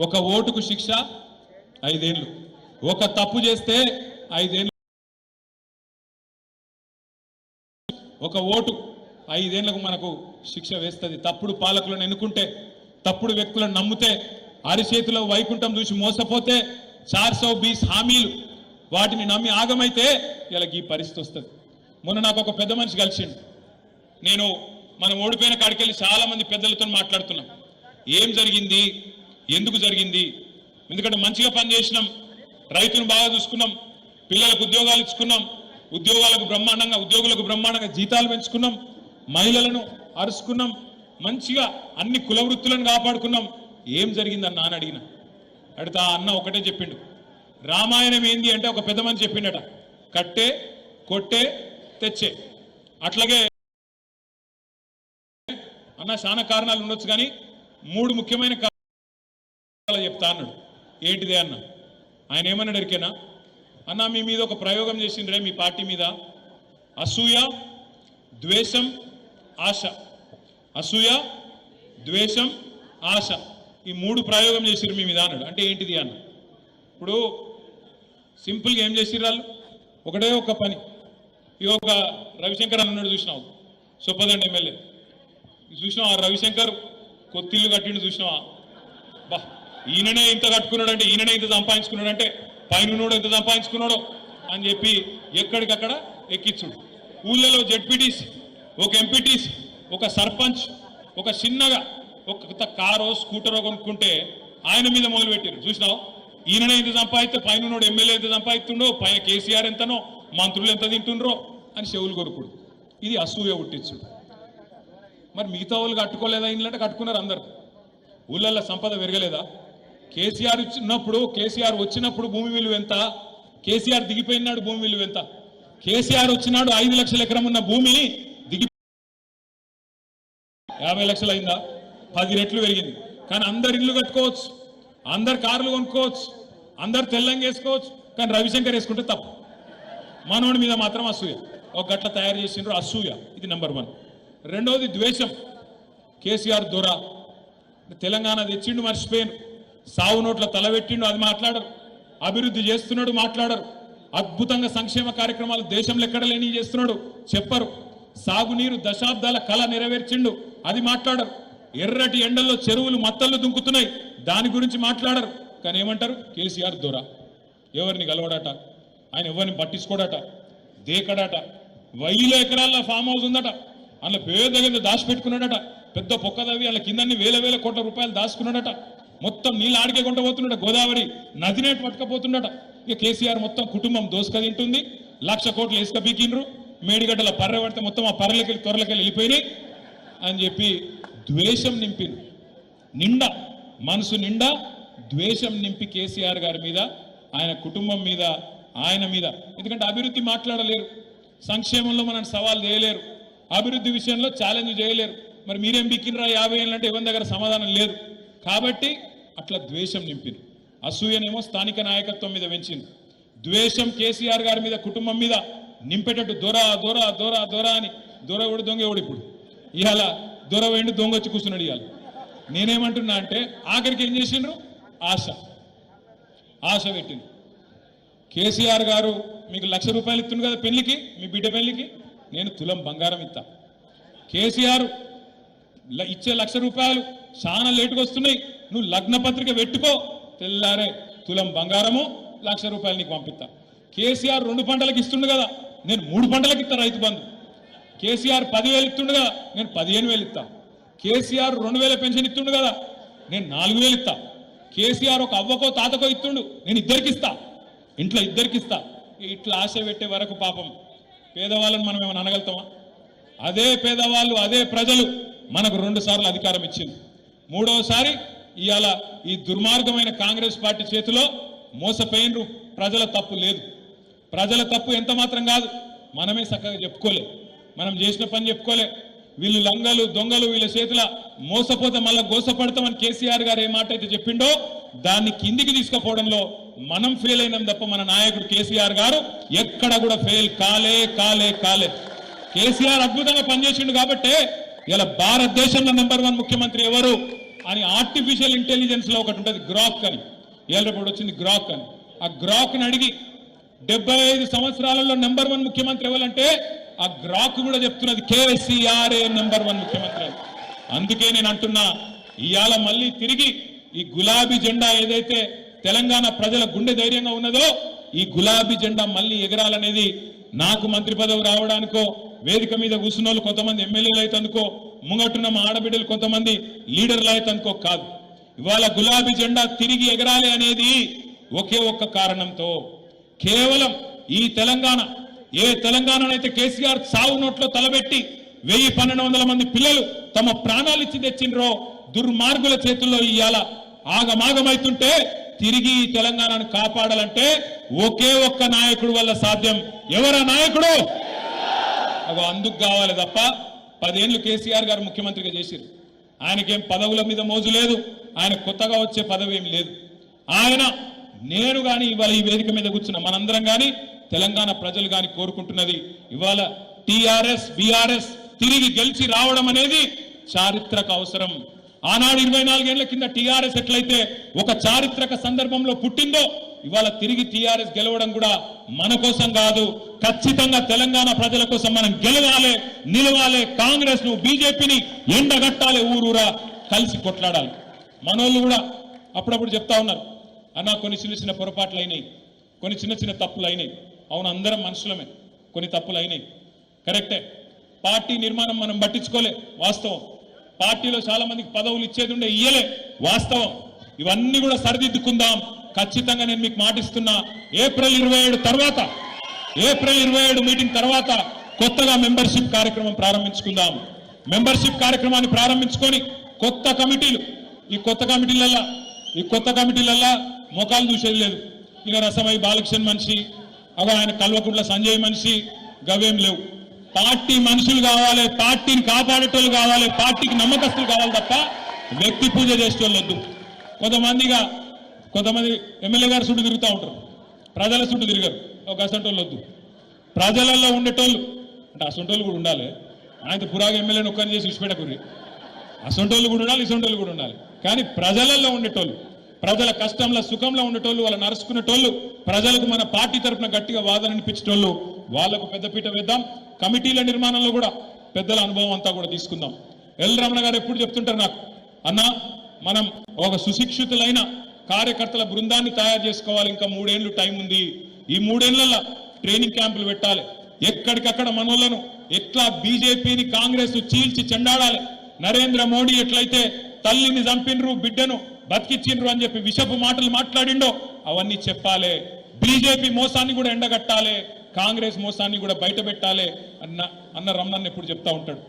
ఒక ఓటుకు శిక్ష 5 ఏళ్ళు, ఒక తప్పు చేస్తే 5 ఏళ్ళు, ఒక ఓటు 5 ఏళ్లకు మనకు శిక్ష వేస్తుంది. తప్పుడు పాలకులను ఎన్నుకుంటే, తప్పుడు వ్యక్తులను నమ్మితే, అరిచేతిలో వైకుంఠం చూసి మోసపోతే, 420 హామీలు వాటిని నమ్మి ఆగమైతే ఇలా ఈ పరిస్థితి వస్తుంది. మొన్న నాకు ఒక పెద్ద మనిషి కలిసిండు. నేను మనం ఓడిపోయిన కాడికెళ్ళి చాలా మంది పెద్దలతో మాట్లాడుతున్నాం. ఏం జరిగింది, ఎందుకు జరిగింది? ఎందుకంటే మంచిగా పనిచేసినాం, రైతును బాగా చూసుకున్నాం, పిల్లలకు ఉద్యోగాలు ఇచ్చుకున్నాం, ఉద్యోగులకు బ్రహ్మాండంగా జీతాలు పెంచుకున్నాం, మహిళలను అరుచుకున్నాం, మంచిగా అన్ని కుల వృత్తులను కాపాడుకున్నాం. ఏం జరిగిందన్న అని అడిగిన. అడిగితే ఆ అన్న ఒకటే చెప్పిండు, రామాయణం ఏంది అంటే ఒక పెద్ద మంది చెప్పిండట, కట్టే కొట్టే తెచ్చే. అట్లాగే అన్న చాలా కారణాలు ఉండొచ్చు, కానీ 3 ముఖ్యమైన కారణాలు చెప్తా అన్నాడు. ఏంటిదే అన్న? ఆయన ఏమన్నాడు ఎరికేనా? అన్న మీ మీద ఒక ప్రయోగం చేసిండ్రే, మీ పార్టీ మీద, అసూయ, ద్వేషం, ఆశ. అసూయ, ద్వేషం, ఆశ, ఈ 3 ప్రయోగం చేసిర్రు మీ మీద అన్నాడు. అంటే ఏంటిది అన్న? ఇప్పుడు సింపుల్గా ఏం చేసిర్రు వాళ్ళు? ఒకటే ఒక పని. ఈ ఒక రవిశంకర్ అన్నాడు, చూసినావు సొప్పదండి ఎమ్మెల్యే, చూసినావా? రవిశంకర్ కొత్తిల్లు కట్టిండు, చూసినావా? బా, ఈయననే ఇంత కట్టుకున్నాడంటే, ఈయననే ఇంత సంపాదించుకున్నాడంటే పైన ఎంత సంపాదించుకున్నాడో అని చెప్పి ఎక్కడికక్కడ ఎక్కించుడు. ఊళ్ళలో జెడ్పీటీసీ, ఒక ఎంపీటీసీ, ఒక సర్పంచ్, ఒక చిన్నగా ఒక కారో స్కూటరో కొనుక్కుంటే ఆయన మీద మొదలుపెట్టారు. చూసినావు? ఈయననే ఇంత సంపాదిస్తే పైన ఎమ్మెల్యే ఎంత సంపాదిస్తుండో, పైన కేసీఆర్ ఎంతనో, మంత్రులు ఎంత తింటుండ్రో అని చెవులు కొరుకుడు. ఇది అసూయ పుట్టించుడు. మరి మిగతా వాళ్ళు కట్టుకోలేదా? ఇళ్ళంటే కట్టుకున్నారు అందరు. ఊళ్ళల్లో సంపద పెరగలేదా? కేసీఆర్ వచ్చినప్పుడు భూమి విలువ ఎంత? కేసీఆర్ దిగిపోయినాడు భూమి విలువ ఎంత? కేసీఆర్ వచ్చినాడు 5 లక్షల ఎకరం ఉన్న భూమి దిగి 50 లక్షలు అయిందా? 10 రెట్లు పెరిగింది. కానీ అందరు ఇల్లు కట్టుకోవచ్చు, అందరు కార్లు కొనుక్కోవచ్చు, అందరు తెల్లంగా వేసుకోవచ్చు, కానీ రవిశంకర్ వేసుకుంటే తప్పు. మనోడి మీద మాత్రం అసూయ. ఒక గట్ల తయారు చేసిండ్రు అసూయ. ఇది నెంబర్ 1. రెండవది ద్వేషం. కేసీఆర్ దొర తెలంగాణ తెచ్చిండు, మర్చిపోయాను. సావు నోట్ల తలబెట్టిండు, అది మాట్లాడరు. అభివృద్ధి చేస్తున్నాడు, మాట్లాడరు. అద్భుతంగా సంక్షేమ కార్యక్రమాలు దేశంలో ఎక్కడ లేని చేస్తున్నాడు, చెప్పరు. సాగునీరు దశాబ్దాల కళ నెరవేర్చిండు, అది మాట్లాడరు. ఎర్రటి ఎండల్లో చెరువులు మత్తళ్ళు దుంకుతున్నాయి, దాని గురించి మాట్లాడరు. కానీ ఏమంటారు? కేసీఆర్ దొర. ఎవరిని గలవడట, ఆయన ఎవరిని పట్టించుకోడట, దేకడట. 1000 ఎకరాల ఫామ్ హౌస్ ఉందట, అందులో పేద దాచిపెట్టుకున్నాడట. పెద్ద పొక్కదవి అందులో కిందన్ని వేల కోట్ల రూపాయలు దాచుకున్నాడట. మొత్తం నీళ్ళు ఆడికే కొంట పోతున్నాడ, గోదావరి నదినేటు పట్టుకపోతుండట. ఇక కేసీఆర్ మొత్తం కుటుంబం దోసుక తింటుంది. 1,00,000 కోట్లు ఇసుక బీకిండ్రు, మేడిగడ్డల పర్రె పడితే మొత్తం ఆ పర్రెలకెళ్ళి త్వరలకెళ్ళి వెళ్ళిపోయినాయి అని చెప్పి ద్వేషం నింపింది. నిండా మనసు నిండా ద్వేషం నింపి కేసీఆర్ గారి మీద, ఆయన కుటుంబం మీద, ఆయన మీద. ఎందుకంటే అభివృద్ధి మాట్లాడలేరు, సంక్షేమంలో మనం సవాల్ చేయలేరు, అభివృద్ధి విషయంలో ఛాలెంజ్ చేయలేరు. మరి మీరేం బిక్కినరా 50 ఏళ్ళు అంటే ఎవరి దగ్గర సమాధానం లేదు. కాబట్టి అట్లా ద్వేషం నింపింది. అసూయనేమో స్థానిక నాయకత్వం మీద పెంచింది. ద్వేషం కేసీఆర్ గారి మీద, కుటుంబం మీద నింపేటట్టు దొర దొర దొర దొర అని. దొర ఎవడు దొంగ ఎవడు? ఇప్పుడు ఇవాళ దొర వేండి దొంగ వచ్చి కూర్చున్నాడు. ఇవాళ నేనేమంటున్నా అంటే ఆఖరికి ఏం చేసిండ్రు? ఆశ పెట్టింది. కేసీఆర్ గారు మీకు 1,00,000 రూపాయలు ఇస్తుంది కదా పెళ్లికి, మీ బిడ్డ పెళ్లికి, నేను తులం బంగారం ఇస్తా. కేసీఆర్ ఇచ్చే 1,00,000 రూపాయలు చాలా లేటుగా వస్తున్నాయి, నువ్వు లగ్న పత్రిక పెట్టుకో, తెల్లారే తులం బంగారము 1,00,000 రూపాయలు నీకు పంపిస్తా. కేసీఆర్ 2 పంటలకు ఇస్తుండు కదా, నేను 3 పంటలకు ఇస్తా రైతు బంధు. కేసీఆర్ 10,000 ఇస్తుండు కదా, నేను 15,000 ఇస్తా. కేసీఆర్ 2,000 పెన్షన్ ఇస్తుండు కదా, నేను 4,000 ఇస్తా. కేసీఆర్ ఒక అవ్వకో తాతకో ఇస్తుండు, నేను ఇద్దరికి ఇస్తా, ఇంట్లో ఇద్దరికి ఇస్తా. ఇట్లా ఆశ పెట్టే వరకు పాపం పేదవాళ్ళని మనం ఏమైనా అనగలుగుతామా? అదే పేదవాళ్ళు, అదే ప్రజలు మనకు 2 సార్లు అధికారం ఇచ్చింది. 3వసారి ఇవాళ ఈ దుర్మార్గమైన కాంగ్రెస్ పార్టీ చేతిలో మోసపోయినరు. ప్రజల తప్పు లేదు, ప్రజల తప్పు ఎంత మాత్రం కాదు. మనమే చక్కగా చెప్పుకోలే, మనం చేసిన పని చెప్పుకోలే. వీళ్ళు లంగలు దొంగలు, వీళ్ళ చేతుల మోసపోతే మళ్ళీ గోసపడతామని కేసీఆర్ గారు ఏ మాట అయితే చెప్పిండో దాన్ని కిందికి తీసుకుపోవడంలో మనం ఫెయిల్ అయినాం తప్ప మన నాయకుడు కేసీఆర్ గారు ఎక్కడ కూడా ఫెయిల్ కాలే. కేసీఆర్ అద్భుతంగా పనిచేసిండు కాబట్టే ఇలా భారతదేశంలో నెంబర్ 1 ముఖ్యమంత్రి ఎవరు అని ఆర్టిఫిషియల్ ఇంటెలిజెన్స్ లో ఒకటి ఉంటుంది గ్రాక్ అని, ఏళ్ళప్పుడు వచ్చింది గ్రాక్ అని. ఆ గ్రాక్ ని అడిగి 75 సంవత్సరాలలో నెంబర్ 1 ముఖ్యమంత్రి ఎవరంటే ఆ గ్రాక్ కూడా చెప్తున్నది కేసీఆర్ఏ నెంబర్ 1 ముఖ్యమంత్రి అని. అందుకే నేను అంటున్నా, ఇవాళ మళ్ళీ తిరిగి ఈ గులాబీ జెండా ఏదైతే తెలంగాణ ప్రజల గుండె ధైర్యంగా ఉన్నదో ఈ గులాబీ జెండా మళ్ళీ ఎగరాలనేది నాకు మంత్రి పదవి రావడానికో, వేదిక మీద కూర్చున్న వాళ్ళు కొంతమంది ఎమ్మెల్యేలు అయితందుకో, ముంగట్టున్న మా ఆడబిడ్డలు కొంతమంది లీడర్లు అయితందుకో కాదు. ఇవాళ గులాబీ జెండా తిరిగి ఎగరాలి అనేది ఒకే ఒక్క కారణంతో, కేవలం ఈ తెలంగాణ, ఏ తెలంగాణనైతే కేసీఆర్ సావు నోట్లో తలబెట్టి 1000-1200 మంది పిల్లలు తమ ప్రాణాలు ఇచ్చి తెచ్చిండ్రో, దుర్మార్గుల చేతుల్లో ఇవాళ ఆగమాగమైతుంటే తిరిగి ఈ తెలంగాణను కాపాడాలంటే ఒకే ఒక్క నాయకుడు వల్ల సాధ్యం. ఎవరా నాయకుడు? అవి అందుకు కావాలి తప్ప 10 ఏళ్ళు కేసీఆర్ గారు ముఖ్యమంత్రిగా చేసిరు. ఆయనకేం పదవుల మీద మోజు లేదు, ఆయన కొత్తగా వచ్చే పదవి ఏం లేదు. ఆయన నేను కానీ ఇవాళ ఈ వేదిక మీద కూర్చున్న మనందరం కానీ తెలంగాణ ప్రజలు కానీ కోరుకుంటున్నది ఇవాళ టీఆర్ఎస్ బీఆర్ఎస్ తిరిగి గెలిచి రావడం అనేది చారిత్రక అవసరం. ఆనాడు 24 ఏళ్ల కింద టీఆర్ఎస్ ఎట్లయితే ఒక చారిత్రక సందర్భంలో పుట్టిందో, ఇవాళ తిరిగి టీఆర్ఎస్ గెలవడం కూడా మన కోసం కాదు, ఖచ్చితంగా తెలంగాణ ప్రజల కోసం మనం గెలవాలి, నిలవాలి. కాంగ్రెస్ ను బీజేపీని ఎండగట్టాలి, ఊరూరా కలిసి కొట్లాడాలి. మనోళ్ళు కూడా అప్పుడప్పుడు చెప్తా ఉన్నారు, అన్న కొన్ని చిన్న చిన్న పొరపాట్లు అయినాయి, కొన్ని చిన్న చిన్న తప్పులు అయినాయి. అవును, అందరం మనుషులమే, కొన్ని తప్పులు అయినాయి, కరెక్టే. పార్టీ నిర్మాణం మనం పట్టించుకోలే, వాస్తవం. పార్టీలో చాలా మందికి పదవులు ఇచ్చేది ఉండే, ఇయ్యలే, వాస్తవం. ఇవన్నీ కూడా సరిదిద్దుకుందాం. ఖచ్చితంగా నేను మీకు మాటిస్తున్నా, ఏప్రిల్ 27 మీటింగ్ తర్వాత కొత్తగా మెంబర్షిప్ కార్యక్రమం ప్రారంభించుకుందాం. మెంబర్షిప్ కార్యక్రమాన్ని ప్రారంభించుకొని కొత్త కమిటీలు, ఈ కొత్త కమిటీలల్లా మొఖాలు చూసేది లేదు. ఇక రసమై బాలకృష్ణ మనిషి, అవ ఆయన కల్వకుంట్ల సంజయ్ మనిషి, గవేం లేవు. పార్టీ మనుషులు కావాలి, పార్టీని కాపాడేటోళ్ళు కావాలి, పార్టీకి నమ్మకస్తులు కావాలి తప్ప వ్యక్తి పూజ చేసేటోళ్ళు వద్దు. కొంతమంది ఎమ్మెల్యే గారు చుట్టూ తిరుగుతూ ఉంటారు, ప్రజల చుట్టూ తిరగరు. ఒక అసంటోళ్ళు వద్దు. ప్రజలలో ఉండేటోళ్ళు అంటే అసంటోళ్ళు కూడా ఉండాలి. ఆయన పురాగా ఎమ్మెల్యేని ఒక్కరిని చేసి విడిచిపెట్టకూరి. అసంటోళ్ళు కూడా ఉండాలి, ఇసంటోళ్ళు కూడా ఉండాలి. కానీ ప్రజలలో ఉండేటోళ్ళు, ప్రజల కష్టంలో సుఖంలో ఉండేటోళ్ళు, వాళ్ళు నడుచుకునేటోళ్ళు, ప్రజలకు మన పార్టీ తరఫున గట్టిగా వాదన అనిపించేటోళ్ళు, వాళ్లకు పెద్దపీట వేద్దాం. కమిటీల నిర్మాణంలో కూడా పెద్దల అనుభవం అంతా కూడా తీసుకుందాం. ఎల్ రమణ గారు ఎప్పుడు చెప్తుంటారు నాకు, అన్న మనం ఒక సుశిక్షితులైన కార్యకర్తల బృందాన్ని తయారు చేసుకోవాలి, ఇంకా 3 ఏళ్ళు టైం ఉంది. ఈ 3 ఏళ్లలో ట్రైనింగ్ క్యాంపులు పెట్టాలి. ఎక్కడికక్కడ మనోళ్లను ఎట్లా బీజేపీని కాంగ్రెస్ చీల్చి చెండాడాలి, నరేంద్ర మోడీ ఎట్లయితే తల్లిని చంపినరు, బిడ్డను బతికిచ్చిండ్రు అని చెప్పి విషపు మాటలు మాట్లాడిండో అవన్నీ చెప్పాలి. బీజేపీ మోసాన్ని కూడా ఎండగట్టాలి, కాంగ్రెస్ మోసాన్ని కూడా బయట పెట్టాలి అన్న రమణన్ ఎప్పుడు చెప్తా ఉంటాడు.